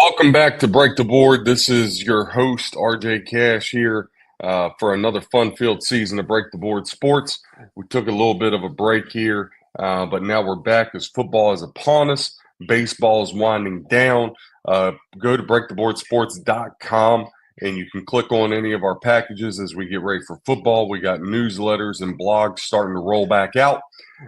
Welcome back to Break the Board. This is your host, RJ Cash, here for another fun-filled season of Break the Board Sports. We took a little bit of a break here, but now we're back as football is upon us. Baseball is winding down. Go to breaktheboardsports.com and you can click on any of our packages as we get ready for football. We got newsletters and blogs starting to roll back out.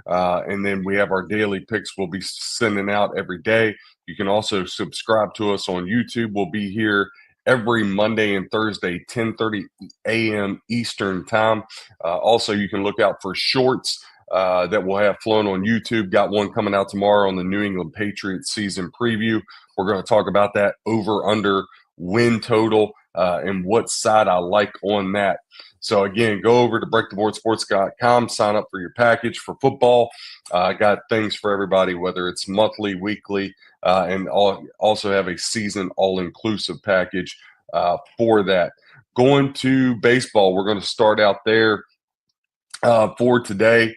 And then we have our daily picks we'll be sending out every day. You can also subscribe to us on YouTube. We'll be here every Monday and Thursday, 10:30 a.m. Eastern time. Also, you can look out for shorts that we'll have flown on YouTube. Got one coming out tomorrow on the New England Patriots season preview. We're going to talk about that over-under win total and what side I like on that. So, again, go over to breaktheboardsports.com, sign up for your package for football. I got things for everybody, whether it's monthly, weekly, and also have a season all-inclusive package for that. Going to baseball, we're going to start out there for today.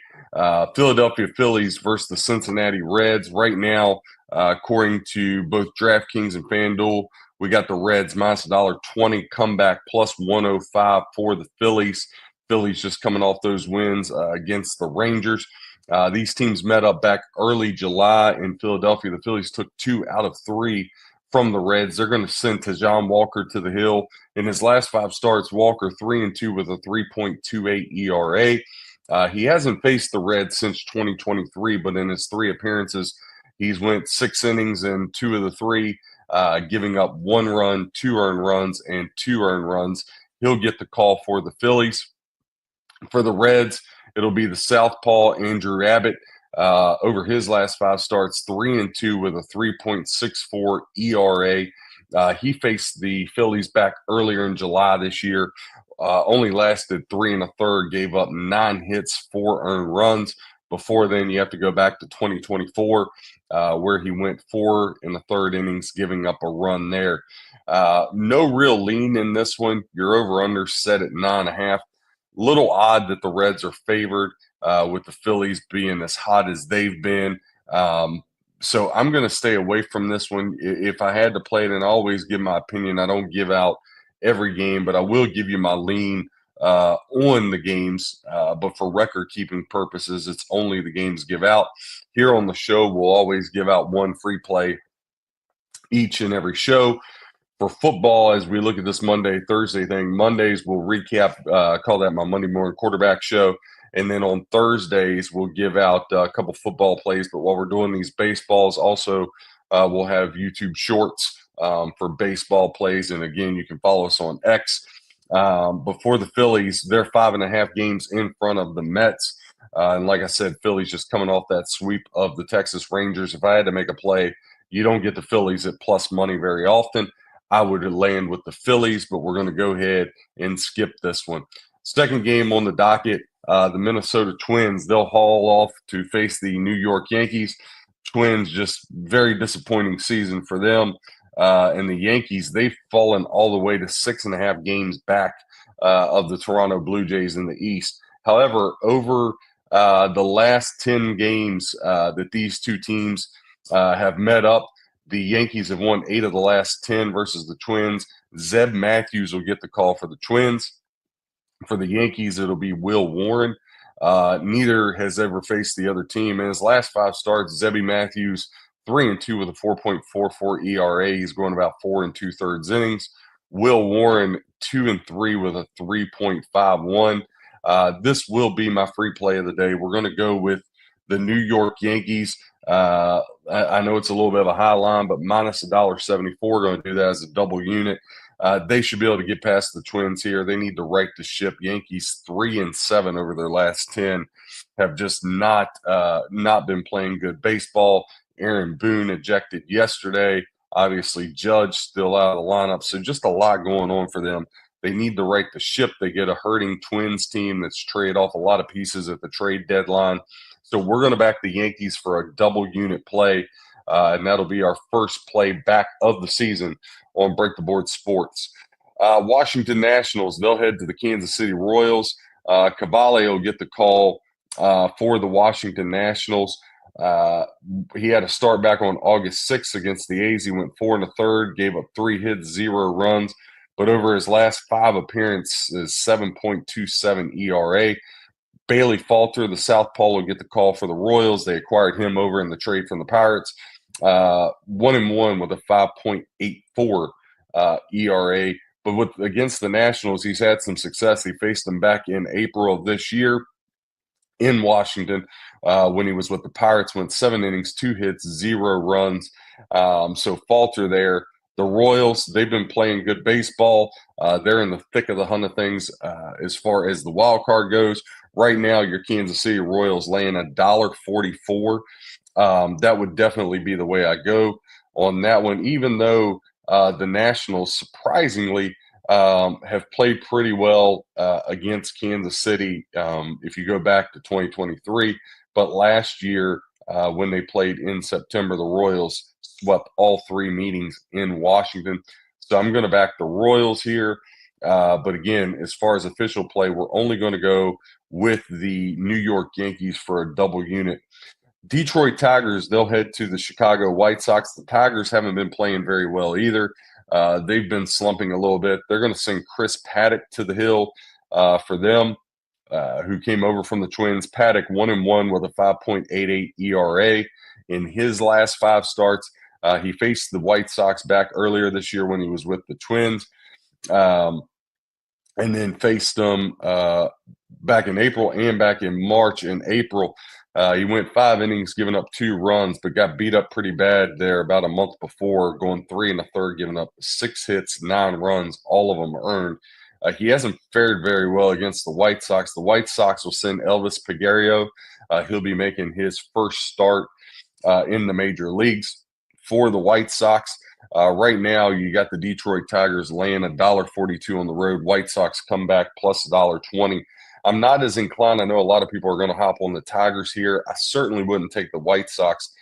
Philadelphia Phillies versus the Cincinnati Reds. Right now, according to both DraftKings and FanDuel, we got the Reds minus $1.20 comeback plus 105 for the Phillies. Phillies just coming off those wins against the Rangers. These teams met up back early July in Philadelphia. The Phillies took 2 out of 3 from the Reds. They're going to send Tajon Walker to the hill. In his last 5 starts, Walker 3-2 with a 3.28 ERA. He hasn't faced the Reds since 2023, but in his 3 appearances, he's went 6 innings in 2 of the 3, giving up 1 run, 2 earned runs, and 2 earned runs. He'll get the call for the Phillies. For the Reds, it'll be the southpaw Andrew Abbott. Over his last 5 starts, 3-2 with a 3.64 ERA. He faced the Phillies back earlier in July this year. Only lasted 3 1/3, gave up 9 hits, 4 earned runs. Before then, you have to go back to 2024, where he went 4 1/3 innings, giving up a run there. No real lean in this one. Your over-under set at 9.5. Little odd that the Reds are favored with the Phillies being as hot as they've been. So I'm going to stay away from this one. If I had to play it, and I always give my opinion, I don't give out every game, but I will give you my lean on the games. But for record-keeping purposes, it's only the games give out. Here on the show, we'll always give out one free play each and every show. For football, as we look at this Monday, Thursday thing, Mondays we'll recap, call that my Monday morning quarterback show. And then on Thursdays, we'll give out a couple football plays. But while we're doing these baseballs, also we'll have YouTube shorts for baseball plays. And again, you can follow us on X. Before the Phillies, they're 5.5 games in front of the Mets. And like I said, Phillies just coming off that sweep of the Texas Rangers. If I had to make a play, you don't get the Phillies at plus money very often. I would land with the Phillies, but we're going to go ahead and skip this one. Second game on the docket, the Minnesota Twins. They'll haul off to face the New York Yankees. Twins, just very disappointing season for them. And the Yankees, they've fallen all the way to 6.5 games back of the Toronto Blue Jays in the East. However, over the last 10 games that these two teams have met up, the Yankees have won 8 of the last 10 versus the Twins. Zeb Matthews will get the call for the Twins. For the Yankees, it'll be Will Warren. Neither has ever faced the other team. In his last 5 starts, Zebby Matthews 3-2 with a 4.44 ERA. He's going about 4 2/3 innings. Will Warren 2-3 with a 3.51. This will be my free play of the day. We're going to go with the New York Yankees. I know it's a little bit of a high line, but minus $1.74. Going to do that as a double unit. They should be able to get past the Twins here. They need to right the ship. Yankees 3-7 over their last 10 have just not been playing good baseball. Aaron Boone ejected yesterday. Obviously, Judge still out of the lineup. So just a lot going on for them. They need to right the ship. They get a hurting Twins team that's traded off a lot of pieces at the trade deadline. So we're going to back the Yankees for a double unit play, and that'll be our first play back of the season on Break the Board Sports. Washington Nationals, they'll head to the Kansas City Royals. Cavalli will get the call for the Washington Nationals. He had a start back on August 6th against the A's. He went 4 1/3, gave up 3 hits, 0 runs. But over his last 5 appearances, 7.27 ERA. Bailey Falter, the southpaw, will get the call for the Royals. They acquired him over in the trade from the Pirates. 1-1 with a 5.84 ERA. But against the Nationals, he's had some success. He faced them back in April of this year in Washington when he was with the Pirates. Went 7 innings, 2 hits, 0 runs. So Falter there. The Royals, they've been playing good baseball. They're in the thick of the hunt of things as far as the wild card goes. Right now, your Kansas City Royals laying $1.44. That would definitely be the way I go on that one, even though the Nationals surprisingly have played pretty well against Kansas City if you go back to 2023. But last year, when they played in September, the Royals swept all 3 meetings in Washington. So I'm going to back the Royals here. But again, as far as official play, we're only going to go with the New York Yankees for a double unit. Detroit Tigers, they'll head to the Chicago White Sox. The Tigers haven't been playing very well either. They've been slumping a little bit. They're going to send Chris Paddock to the hill for them, who came over from the Twins. Paddock 1-1 with a 5.88 ERA in his last 5 starts. He faced the White Sox back earlier this year when he was with the Twins, and then faced them back in April and back in March. In April, he went 5 innings, giving up 2 runs, but got beat up pretty bad there about a month before, going 3 1/3, giving up 6 hits, 9 runs, all of them earned. He hasn't fared very well against the White Sox. The White Sox will send Elvis Peguero. He'll be making his first start in the major leagues for the White Sox. Right now, you got the Detroit Tigers laying $1.42 on the road. White Sox come back plus $1.20. I'm not as inclined. I know a lot of people are going to hop on the Tigers here. I certainly wouldn't take the White Sox,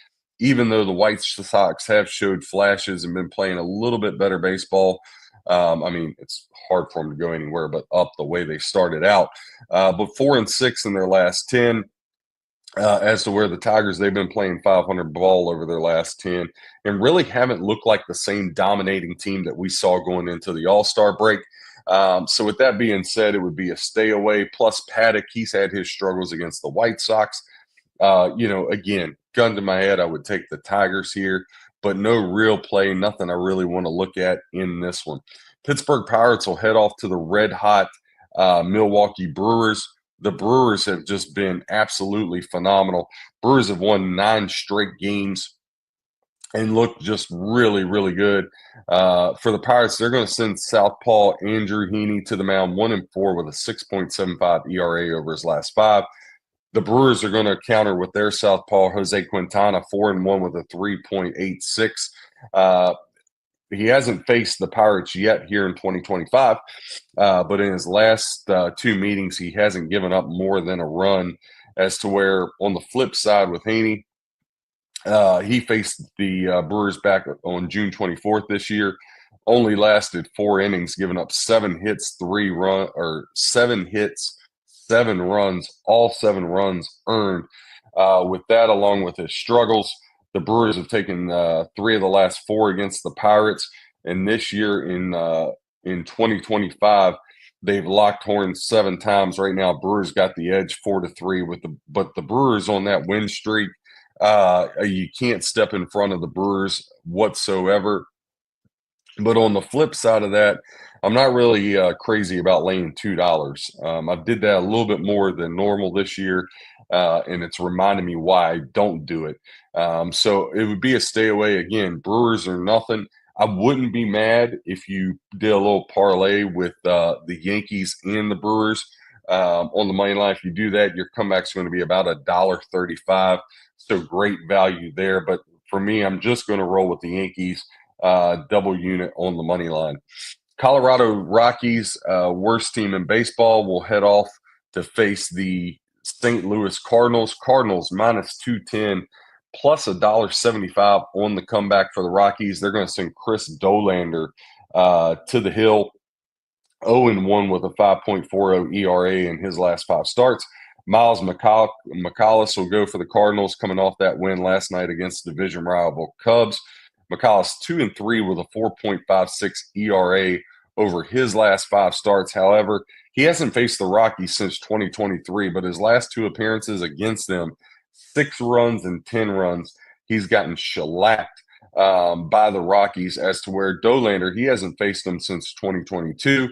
even though the White Sox have showed flashes and been playing a little bit better baseball. I mean, it's hard for them to go anywhere but up the way they started out. But 4-6 in their last 10. As to where the Tigers, they've been playing 500 ball over their last 10 and really haven't looked like the same dominating team that we saw going into the All-Star break. So with that being said, it would be a stay away. Plus Paddock, he's had his struggles against the White Sox. Again, gun to my head, I would take the Tigers here, but no real play, nothing I really want to look at in this one. Pittsburgh Pirates will head off to the red-hot Milwaukee Brewers. The Brewers have just been absolutely phenomenal. Brewers have won 9 straight games and look just really, really good. For the Pirates, they're going to send southpaw Andrew Heaney to the mound, 1-4 with a 6.75 ERA over his last 5. The Brewers are going to counter with their southpaw Jose Quintana, 4-1 with a 3.86. He hasn't faced the Pirates yet here in 2025, but in his last 2 meetings, he hasn't given up more than a run. As to where on the flip side with Heaney, he faced the Brewers back on June 24th this year. Only lasted 4 innings, giving up 7 hits, 7 hits, 7 runs, all 7 runs earned. With that, along with his struggles, the Brewers have taken 3 of the last 4 against the Pirates, and this year in 2025, they've locked horns 7 times. Right now, Brewers got the edge 4-3 but the Brewers on that win streak. You can't step in front of the Brewers whatsoever. But on the flip side of that, I'm not really crazy about laying $2. I did that a little bit more than normal this year, and it's reminding me why I don't do it. So it would be a stay away. Again, Brewers are nothing. I wouldn't be mad if you did a little parlay with the Yankees and the Brewers on the money line. If you do that, your comeback's going to be about $1.35. So great value there. But for me, I'm just going to roll with the Yankees. Double unit on the money line. Colorado Rockies, worst team in baseball, will head off to face the St. Louis Cardinals. Cardinals minus 210 plus $1.75 on the comeback for the Rockies. They're going to send Chris Dolander to the hill, 0-1 with a 5.40 ERA in his last 5 starts. Miles McCallus will go for the Cardinals, coming off that win last night against division rival Cubs. McCallus 2-3 with a 4.56 ERA over his last 5 starts. However, he hasn't faced the Rockies since 2023, but his last 2 appearances against them, 6 runs and 10 runs, he's gotten shellacked by the Rockies. As to where Dolander, he hasn't faced them since 2022,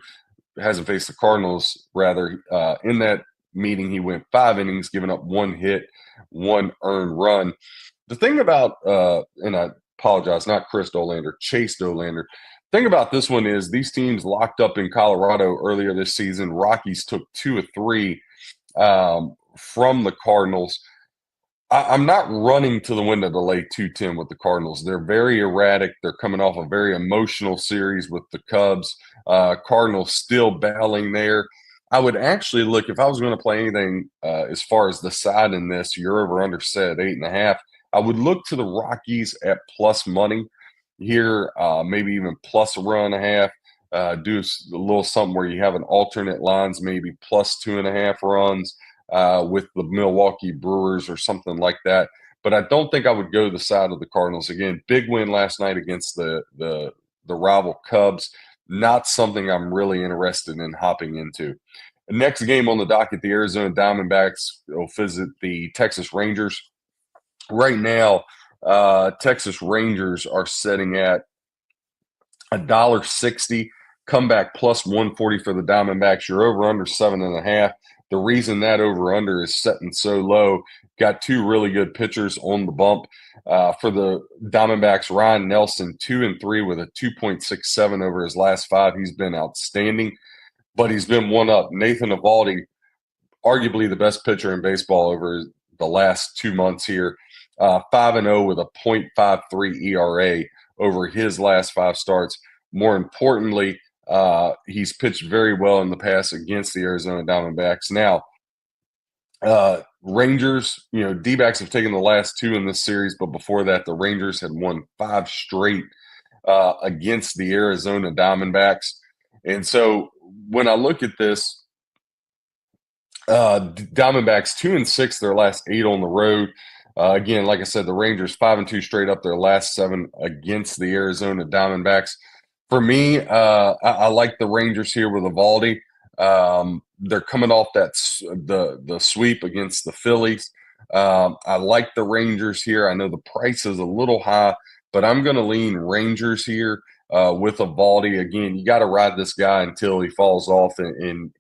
hasn't faced the Cardinals, rather. In that meeting, he went 5 innings, giving up 1 hit, 1 earned run. The thing about, and I apologize, not Chris Dolander, Chase Dolander. Thing about this one is these teams locked up in Colorado earlier this season. Rockies took 2 of 3 from the Cardinals. I'm not running to the window to lay 210 with the Cardinals. They're very erratic. They're coming off a very emotional series with the Cubs. Cardinals still battling there. I would actually look, if I was going to play anything as far as the side in this, you're over under set 8.5. I would look to the Rockies at plus money here, maybe even plus a run and a half. Do a little something where you have an alternate lines, maybe plus 2.5 runs with the Milwaukee Brewers or something like that. But I don't think I would go the side of the Cardinals. Again, big win last night against the rival Cubs. Not something I'm really interested in hopping into. Next game on the docket, the Arizona Diamondbacks will visit the Texas Rangers. Right now, Texas Rangers are setting at $1.60. Comeback plus 140 for the Diamondbacks. You're over under 7.5. The reason that over under is setting so low, got 2 really good pitchers on the bump. For the Diamondbacks, Ryan Nelson 2-3 with a 2.67 over his last 5. He's been outstanding, but he's been one up. Nathan Eovaldi, arguably the best pitcher in baseball over the last 2 months here, 5-0 with a .53 ERA over his last 5 starts. More importantly, he's pitched very well in the past against the Arizona Diamondbacks. Now, Rangers, D-backs have taken the last 2 in this series, but before that, the Rangers had won 5 straight against the Arizona Diamondbacks. And so when I look at this, Diamondbacks 2-6 their last 8 on the road. Again, like I said, the Rangers 5-2 straight up their last 7 against the Arizona Diamondbacks. For me, I like the Rangers here with Eovaldi. They're coming off the sweep against the Phillies. I like the Rangers here. I know the price is a little high, but I'm going to lean Rangers here with Eovaldi. Again, you got to ride this guy until he falls off and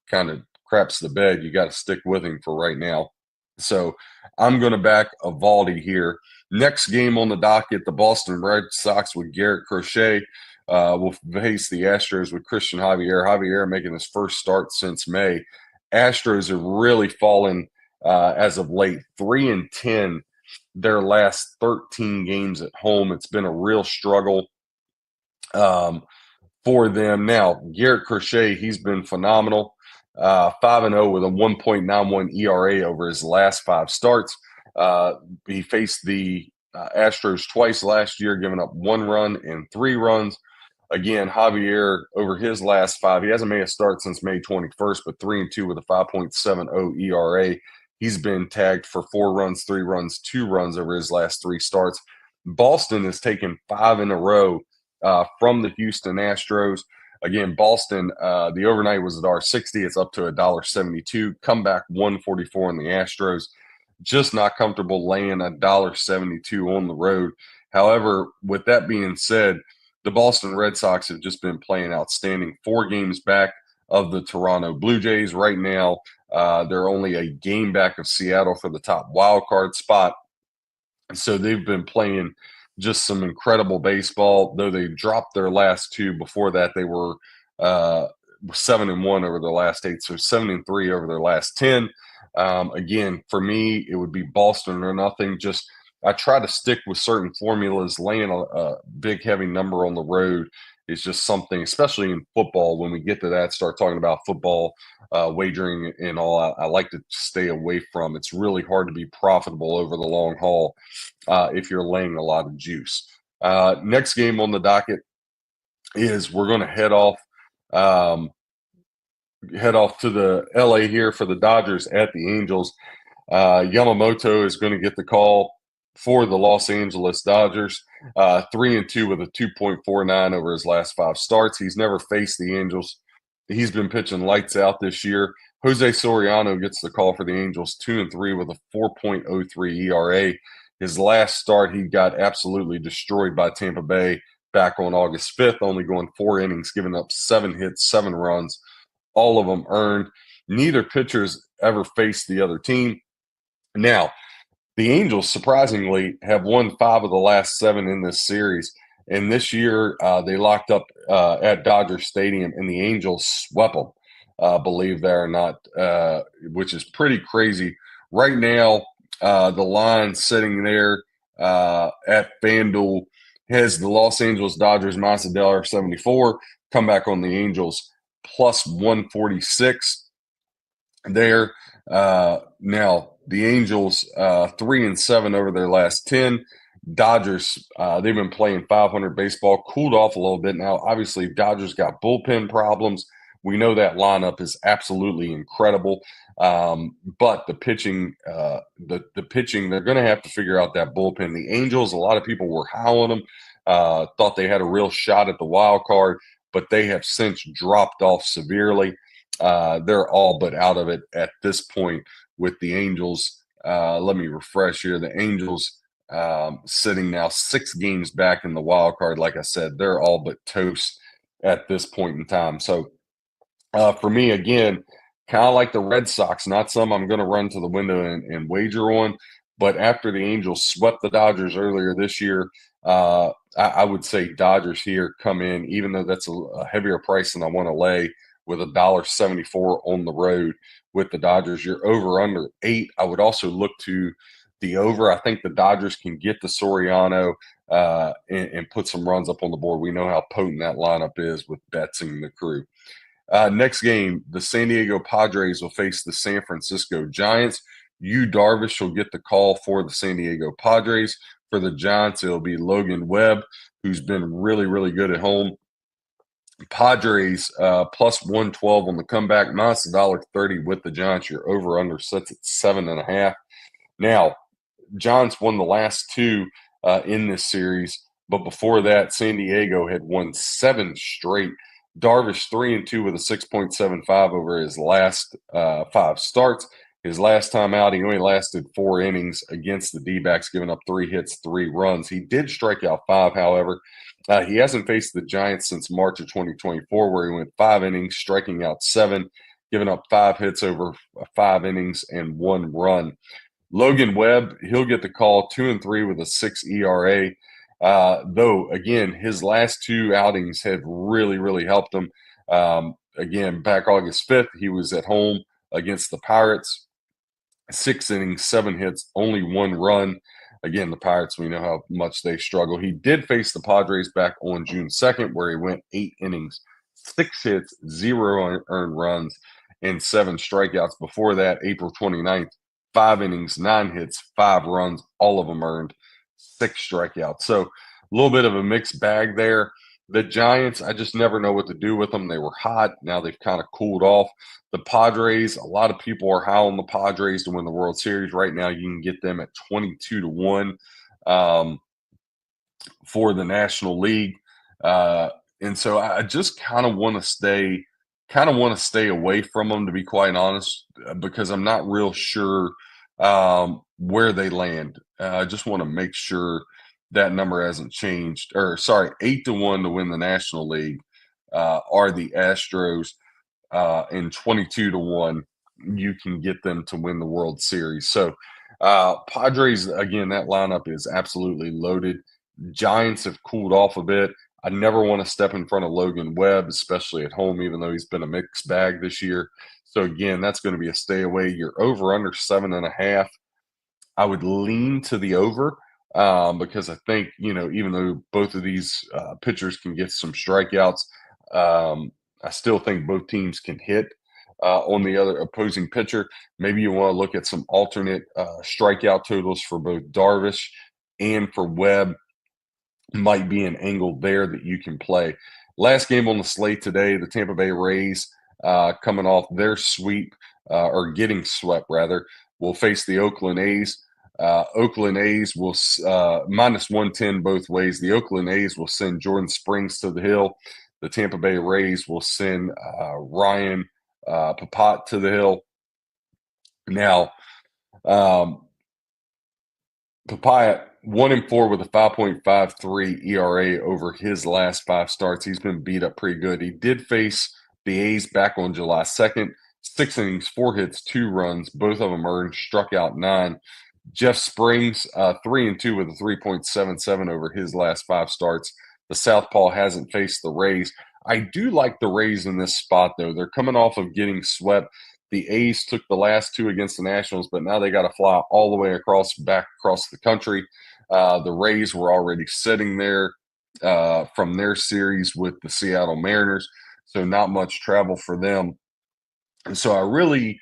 kind of craps the bed. You got to stick with him for right now. So I'm going to back Eovaldi here. Next game on the docket, the Boston Red Sox with Garrett Crochet will face the Astros with Christian Javier. Javier making his first start since May. Astros have really fallen as of late, 3-10 their last 13 games at home. It's been a real struggle for them. Now, Garrett Crochet, he's been phenomenal. 5-0 with a 1.91 ERA over his last 5 starts. He faced the Astros twice last year, giving up 1 run and 3 runs. Again, Javier, over his last 5, he hasn't made a start since May 21st, but 3-2 with a 5.70 ERA. He's been tagged for 4 runs, 3 runs, 2 runs over his last 3 starts. Boston has taken 5 in a row from the Houston Astros. Again, Boston, the overnight was $1.60. It's up to $1.72. Comeback 144 on the Astros. Just not comfortable laying $1.72 on the road. However, with that being said, the Boston Red Sox have just been playing outstanding. 4 games back of the Toronto Blue Jays right now. They're only a game back of Seattle for the top wild card spot. So they've been playing just some incredible baseball, though they dropped their last 2. Before that, they were 7-1 over their last 8, so 7-3 over their last 10. Again, for me, it would be Boston or nothing. Just I try to stick with certain formulas. Laying a big, heavy number on the road is just something, especially in football. When we get to that, start talking about football wagering and all, I like to stay away from. It's really hard to be profitable over the long haul if you're laying a lot of juice. Next game on the docket is we're going to head off head off to the LA here for the Dodgers at the Angels. Yamamoto is going to get the call for the Los Angeles Dodgers. 3-2 with a 2.49 over his last 5 starts. He's never faced the Angels. He's been pitching lights out this year. Jose Soriano gets the call for the Angels, 2-3 with a 4.03 ERA. His last start, he got absolutely destroyed by Tampa Bay back on August 5th, only going 4 innings, giving up 7 hits, 7 runs, all of them earned. Neither pitcher's ever faced the other team. Now, the Angels surprisingly have won 5 of the last 7 in this series. And this year, they locked up at Dodger Stadium, and the Angels swept them, believe that or not, which is pretty crazy. Right now, the line sitting there at FanDuel has the Los Angeles Dodgers minus $1.74, come back on the Angels plus 146 there. Now, the Angels 3-7 over their last 10. Dodgers, they've been playing 500 baseball, cooled off a little bit. Now, obviously, Dodgers got bullpen problems. We know that lineup is absolutely incredible. But the pitching, the pitching, they're going to have to figure out that bullpen. The Angels, a lot of people were high on them, thought they had a real shot at the wild card, but they have since dropped off severely. They're all but out of it at this point with the Angels. Let me refresh here. The Angels sitting now 6 games back in the wild card. Like I said, they're all but toast at this point in time. So for me, again, kind of like the Red Sox, not some I'm going to run to the window and wager on. But after the Angels swept the Dodgers earlier this year, I would say Dodgers here come in, even though that's a heavier price than I want to lay, with $1.74 on the road with the Dodgers. You're over under 8. I would also look to the over. I think the Dodgers can get the Soriano and put some runs up on the board. We know how potent that lineup is with Betts and the crew. Next game, the San Diego Padres will face the San Francisco Giants. Yu Darvish will get the call for the San Diego Padres. For the Giants, it'll be Logan Webb, who's been really, really good at home. Padres plus 112 on the comeback, minus $1.30 with the Giants. Your over-under sets at 7.5. Now, Giants won the last 2 in this series, but before that, San Diego had won 7 straight. Darvish 3-2 with a 6.75 over his last 5 starts. His last time out, he only lasted 4 innings against the D-backs, giving up 3 hits, 3 runs. He did strike out 5, however. He hasn't faced the Giants since March of 2024, where he went 5 innings, striking out 7, giving up 5 hits over 5 innings and 1 run. Logan Webb, he'll get the call, 2-3 with a 6 ERA. Though, again, his last 2 outings have really, really helped him. Again, back August 5th, he was at home against the Pirates. 6 innings, 7 hits, only 1 run. Again, the Pirates, we know how much they struggle. He did face the Padres back on June 2nd, where he went 8 innings, 6 hits, 0 earned runs, and 7 strikeouts. Before that, April 29th, 5 innings, 9 hits, 5 runs, all of them earned, 6 strikeouts. So a little bit of a mixed bag there. The Giants, I just never know what to do with them. They were hot. Now they've kind of cooled off. The Padres, a lot of people are high on the Padres to win the World Series. Right now, you can get them at 22-1 for the National League. And so I just kind of want to stay away from them, to be quite honest, because I'm not real sure where they land. I just want to make sure that number hasn't changed. 8-1 to win the National League are the Astros, and 22-1 you can get them to win the World Series. So Padres, again, that lineup is absolutely loaded. Giants have cooled off a bit. I never want to step in front of Logan Webb, especially at home, even though he's been a mixed bag this year. So again, that's going to be a stay away. You're over under 7.5. I would lean to the over because I think, even though both of these pitchers can get some strikeouts, I still think both teams can hit on the other opposing pitcher. Maybe you want to look at some alternate strikeout totals for both Darvish and for Webb. Might be an angle there that you can play. Last game on the slate today, the Tampa Bay Rays coming off their sweep, or getting swept rather, will face the Oakland A's. Oakland A's will minus 110 both ways. The Oakland A's will send Jordan Springs to the hill. The Tampa Bay Rays will send Ryan Papat to the hill. Now, Papaya 1-4 with a 5.53 ERA over his last 5 starts. He's been beat up pretty good. He did face the A's back on July 2nd. 6 innings, 4 hits, 2 runs. Both of them earned, struck out 9. Jeff Springs, 3-2 with a 3.77 over his last 5 starts. The Southpaw hasn't faced the Rays. I do like the Rays in this spot, though. They're coming off of getting swept. The A's took the last 2 against the Nationals, but now they got to fly all the way back across the country. The Rays were already sitting there from their series with the Seattle Mariners, so not much travel for them. And so I really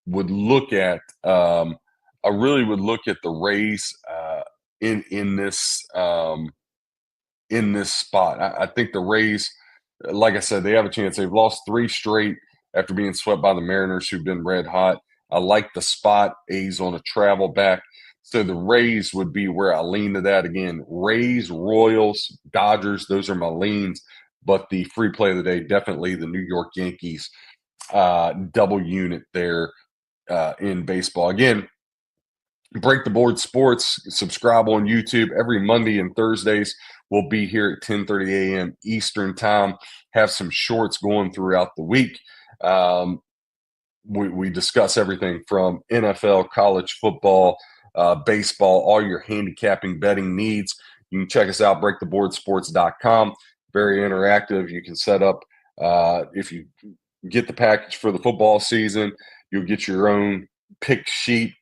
would look at the Rays in this spot. I think the Rays, like I said, they have a chance. They've lost 3 straight after being swept by the Mariners, who've been red hot. I like the spot. A's on a travel back. So the Rays would be where I lean to that. Again, Rays, Royals, Dodgers, those are my leans. But the free play of the day, definitely the New York Yankees double unit there in baseball. Again, Break the Board Sports, subscribe on YouTube every Monday and Thursdays. We'll be here at 10:30 a.m. Eastern time. Have some shorts going throughout the week. We discuss everything from NFL, college football, baseball, all your handicapping betting needs. You can check us out, breaktheboardsports.com. Very interactive. You can set up, if you get the package for the football season, you'll get your own pick sheet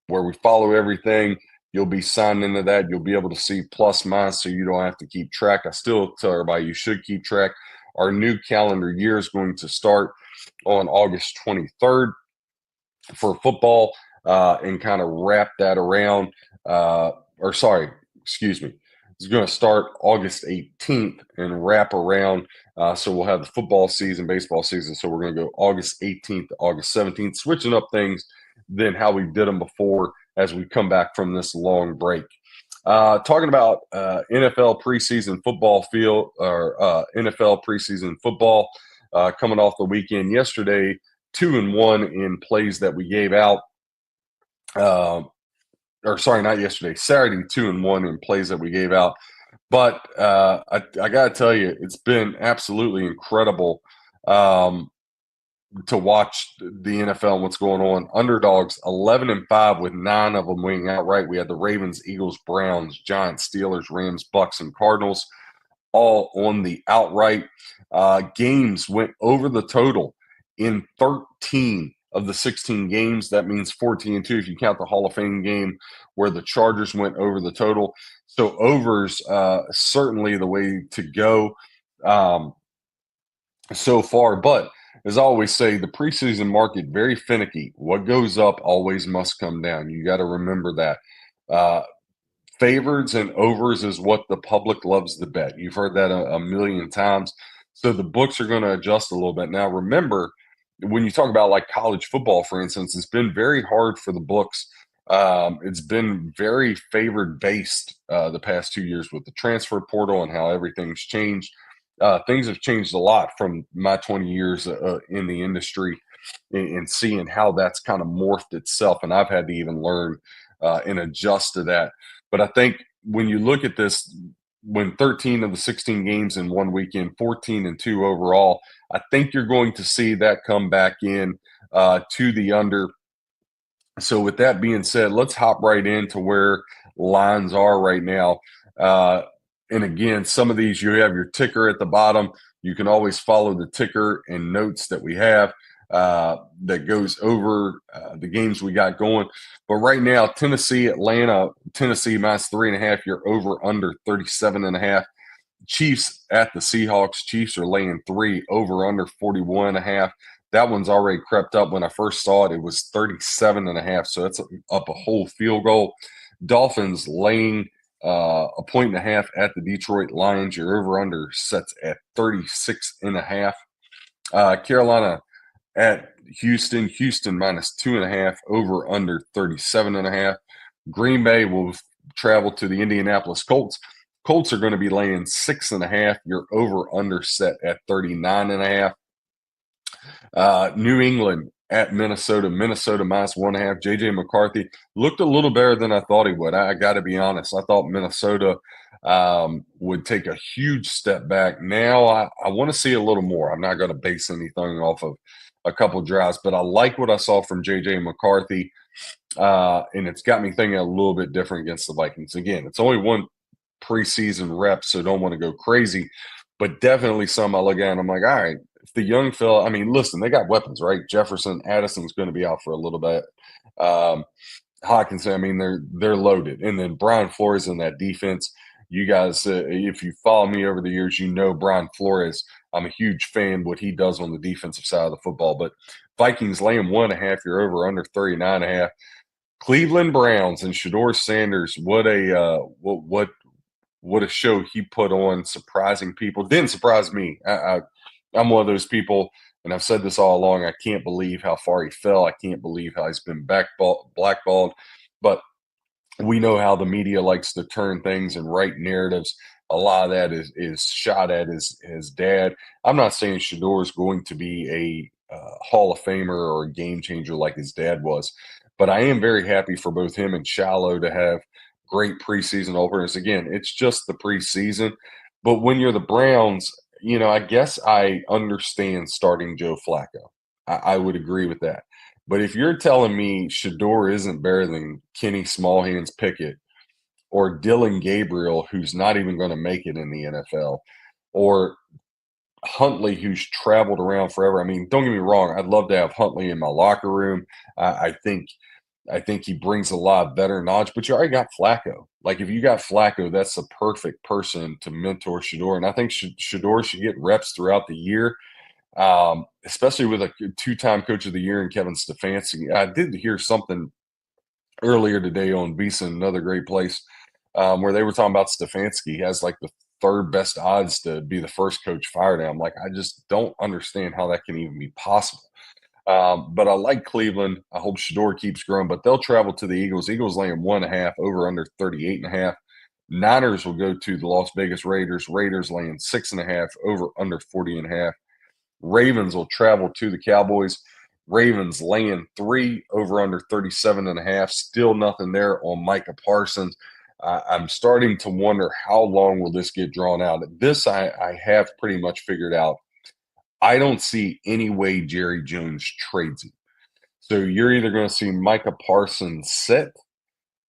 where we follow everything. You'll be signed into that. You'll be able to see plus, minus, so you don't have to keep track. I still tell everybody you should keep track. Our new calendar year is going to start on August 23rd for football and kind of wrap that around. It's going to start August 18th and wrap around. So we'll have the football season, baseball season. So we're going to go August 18th to August 17th, switching up things than how we did them before as we come back from this long break. Talking about NFL preseason football NFL preseason football coming off the weekend yesterday, 2-1 in plays that we gave out. Not yesterday, Saturday, 2-1 in plays that we gave out. But I got to tell you, it's been absolutely incredible to watch the NFL and what's going on. Underdogs 11-5 with 9 of them winning outright. We had the Ravens, Eagles, Browns, Giants, Steelers, Rams, Bucks, and Cardinals all on the outright. Games went over the total in 13 of the 16 games. That means 14-2 if you count the Hall of Fame game where the Chargers went over the total. So overs certainly the way to go so far. But as I always say, the preseason market, very finicky. What goes up always must come down. You got to remember that. Favorites and overs is what the public loves to bet. You've heard that a million times. So the books are going to adjust a little bit. Now, remember, when you talk about like college football, for instance, it's been very hard for the books. It's been very favored based the past 2 years with the transfer portal and how everything's changed. Things have changed a lot from my 20 years in the industry and seeing how that's kind of morphed itself. And I've had to even learn and adjust to that. But I think when you look at this, when 13 of the 16 games in one weekend, 14-2 overall, I think you're going to see that come back in to the under. So with that being said, let's hop right into where lines are right now. And again, some of these, you have your ticker at the bottom. You can always follow the ticker and notes that we have that goes over the games we got going. But right now, Tennessee, Atlanta, Tennessee minus 3.5. You're over under 37.5. Chiefs at the Seahawks. Chiefs are laying 3, over under 41.5. That one's already crept up. When I first saw it, it was 37.5. So that's up a whole field goal. Dolphins laying 1.5 at the Detroit Lions. Your over under sets at 36.5. Carolina at Houston. Houston minus 2.5, over under 37.5. Green Bay will travel to the Indianapolis Colts. Colts are going to be laying 6.5. Your over under set at 39.5. New England at Minnesota. Minnesota minus 1.5. JJ McCarthy looked a little better than I thought he would. I got to be honest. I thought Minnesota would take a huge step back. Now I want to see a little more. I'm not going to base anything off of a couple drives, but I like what I saw from JJ McCarthy. And it's got me thinking a little bit different against the Vikings. Again, it's only one preseason rep, so don't want to go crazy, but definitely some I look at and I'm like, all right, if the young fella, I mean, listen, they got weapons, right? Jefferson, Addison's going to be out for a little bit. Hawkins, I mean, they're loaded. And then Brian Flores in that defense. You guys, if you follow me over the years, you know Brian Flores. I'm a huge fan what he does on the defensive side of the football. But Vikings laying 1.5, you're over under 39.5. Cleveland Browns and Shador Sanders. What a show he put on, surprising people. Didn't surprise me. I'm one of those people, and I've said this all along. I can't believe how far he fell. I can't believe how he's been blackballed. But we know how the media likes to turn things and write narratives. A lot of that is shot at his dad. I'm not saying Shador is going to be a Hall of Famer or a game changer like his dad was, but I am very happy for both him and Shallow to have great preseason openers. Again, it's just the preseason, but when you're the Browns, I guess I understand starting Joe Flacco. I would agree with that. But if you're telling me Shador isn't better than Kenny Smallhands Pickett or Dylan Gabriel, who's not even going to make it in the NFL, or Huntley, who's traveled around forever. I mean, don't get me wrong. I'd love to have Huntley in my locker room. I think he brings a lot of better knowledge, but you already got Flacco. Like, if you got Flacco, that's the perfect person to mentor Shador. And I think Shador should get reps throughout the year, especially with a two-time coach of the year in Kevin Stefanski. I did hear something earlier today on VEASAN, another great place, where they were talking about Stefanski. He has like the third best odds to be the first coach fired. I'm like, I just don't understand how that can even be possible. But I like Cleveland. I hope Shador keeps growing, but they'll travel to the Eagles. Eagles laying 1.5, over under 38.5. Niners will go to the Las Vegas Raiders. Raiders laying 6.5, over under 40.5. Ravens will travel to the Cowboys. Ravens laying 3, over under 37.5. Still nothing there on Micah Parsons. I'm starting to wonder how long will this get drawn out. This I have pretty much figured out. I don't see any way Jerry Jones trades him. So you're either going to see Micah Parsons sit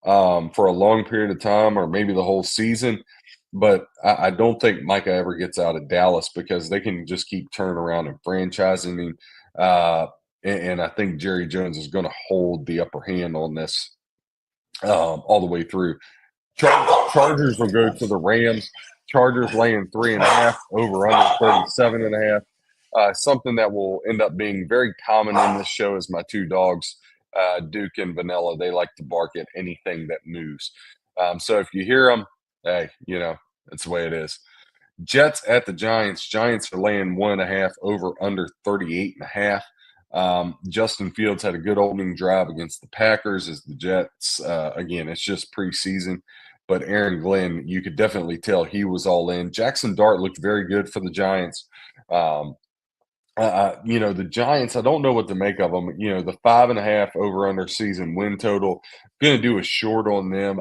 for a long period of time or maybe the whole season. But I don't think Micah ever gets out of Dallas because they can just keep turning around and franchising him. And I think Jerry Jones is going to hold the upper hand on this all the way through. Chargers will go to the Rams. Chargers laying 3.5, over under 37.5. Something that will end up being very common in this show is my two dogs, Duke and Vanilla. They like to bark at anything that moves. So if you hear them, hey, that's the way it is. Jets at the Giants. Giants are laying 1.5, over under 38.5. Justin Fields had a good opening drive against the Packers as the Jets. Again, it's just preseason. But Aaron Glenn, you could definitely tell he was all in. Jackson Dart looked very good for the Giants. The Giants, I don't know what to make of them. The 5.5 over under season win total, going to do a short on them.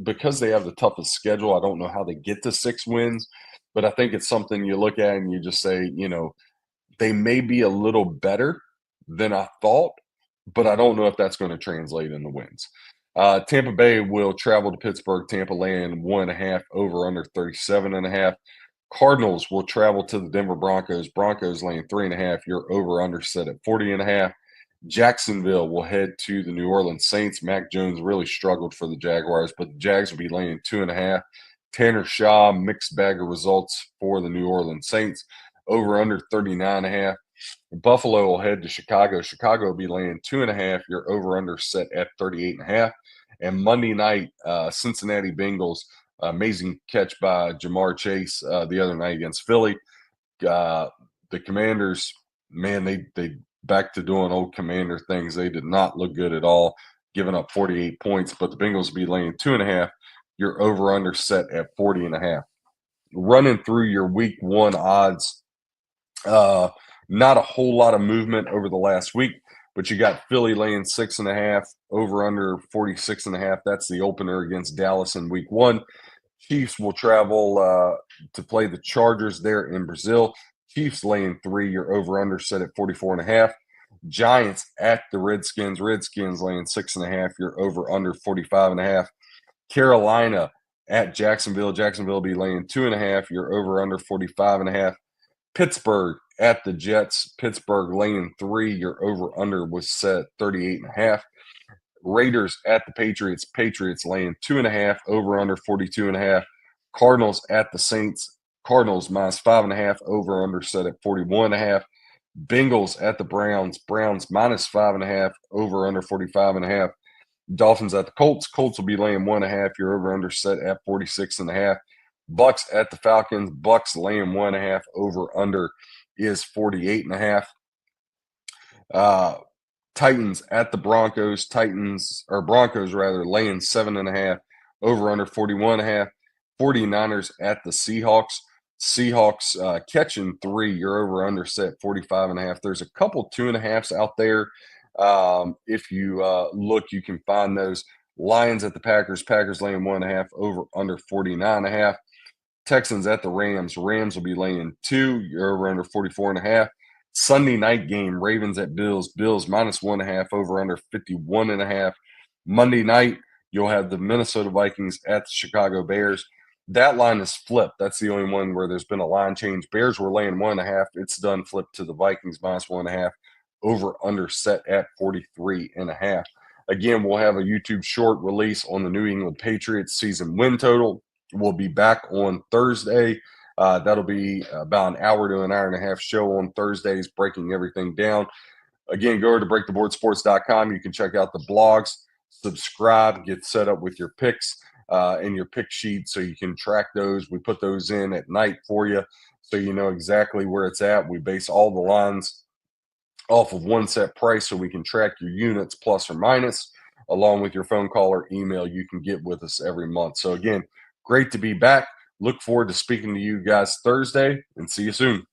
Because they have the toughest schedule, I don't know how they get to 6 wins, but I think it's something you look at and you just say, they may be a little better than I thought, but I don't know if that's going to translate into wins. Tampa Bay will travel to Pittsburgh. Tampa laying 1.5, over under 37.5. Cardinals will travel to the Denver Broncos. Broncos laying 3.5. Your over under set at 40.5. Jacksonville will head to the New Orleans Saints. Mac Jones really struggled for the Jaguars, but the Jags will be laying 2.5. Tanner Shaw, mixed bag of results for the New Orleans Saints. Over under 39.5. Buffalo will head to Chicago. Chicago will be laying 2.5. Your over under set at 38.5. And Monday night, Cincinnati Bengals. Amazing catch by Jamar Chase the other night against Philly. the Commanders, man, they back to doing old Commander things. They did not look good at all, giving up 48 points. But the Bengals will be laying 2.5. Your over under set at 40.5. Running through your week one odds, uh, not a whole lot of movement over the last week, but you got Philly laying 6.5, over under 46.5. That's the opener against Dallas in week one. Chiefs will travel to play the Chargers there in Brazil. Chiefs laying 3, your over under set at 44.5. Giants at the Redskins. Redskins laying 6.5, your over under 45.5. Carolina at Jacksonville. Jacksonville will be laying 2.5, your over under 45.5. Pittsburgh at the Jets. Pittsburgh laying 3, your over under was set 38.5. Raiders at the Patriots. Patriots laying 2.5, over under 42.5. Cardinals at the Saints. Cardinals minus 5.5, over under set at 41.5. Bengals at the Browns. Browns minus 5.5, over under 45.5. Dolphins at the Colts. Colts will be laying 1.5, your over under set at 46.5. Bucks at the Falcons. Bucks laying 1.5, over under is 48.5. Titans at the Broncos. Broncos rather, laying 7.5, over under 41.5. 49ers at the Seahawks. Seahawks catching 3, your over under set 45.5. There's a couple 2.5s out there. If you look, you can find those. Lions at the Packers. Packers laying 1.5, over under 49.5. Texans at the Rams. Rams will be laying 2, you're over under 44.5. Sunday night game, Ravens at Bills. Bills minus 1.5, over under 51.5. Monday night, you'll have the Minnesota Vikings at the Chicago Bears. That line is flipped. That's the only one where there's been a line change. Bears were laying 1.5. It's done flipped to the Vikings minus 1.5, over under set at 43.5. Again, we'll have a YouTube short release on the New England Patriots season win total. We'll be back on Thursday. That'll be about an hour to an hour and a half show on Thursdays, breaking everything down. Again, go over to breaktheboardsports.com. You can check out the blogs, subscribe, get set up with your picks and your pick sheet so you can track those. We put those in at night for you so you know exactly where it's at. We base all the lines off of one set price so we can track your units plus or minus, along with your phone call or email you can get with us every month. So again, great to be back. Look forward to speaking to you guys Thursday, and see you soon.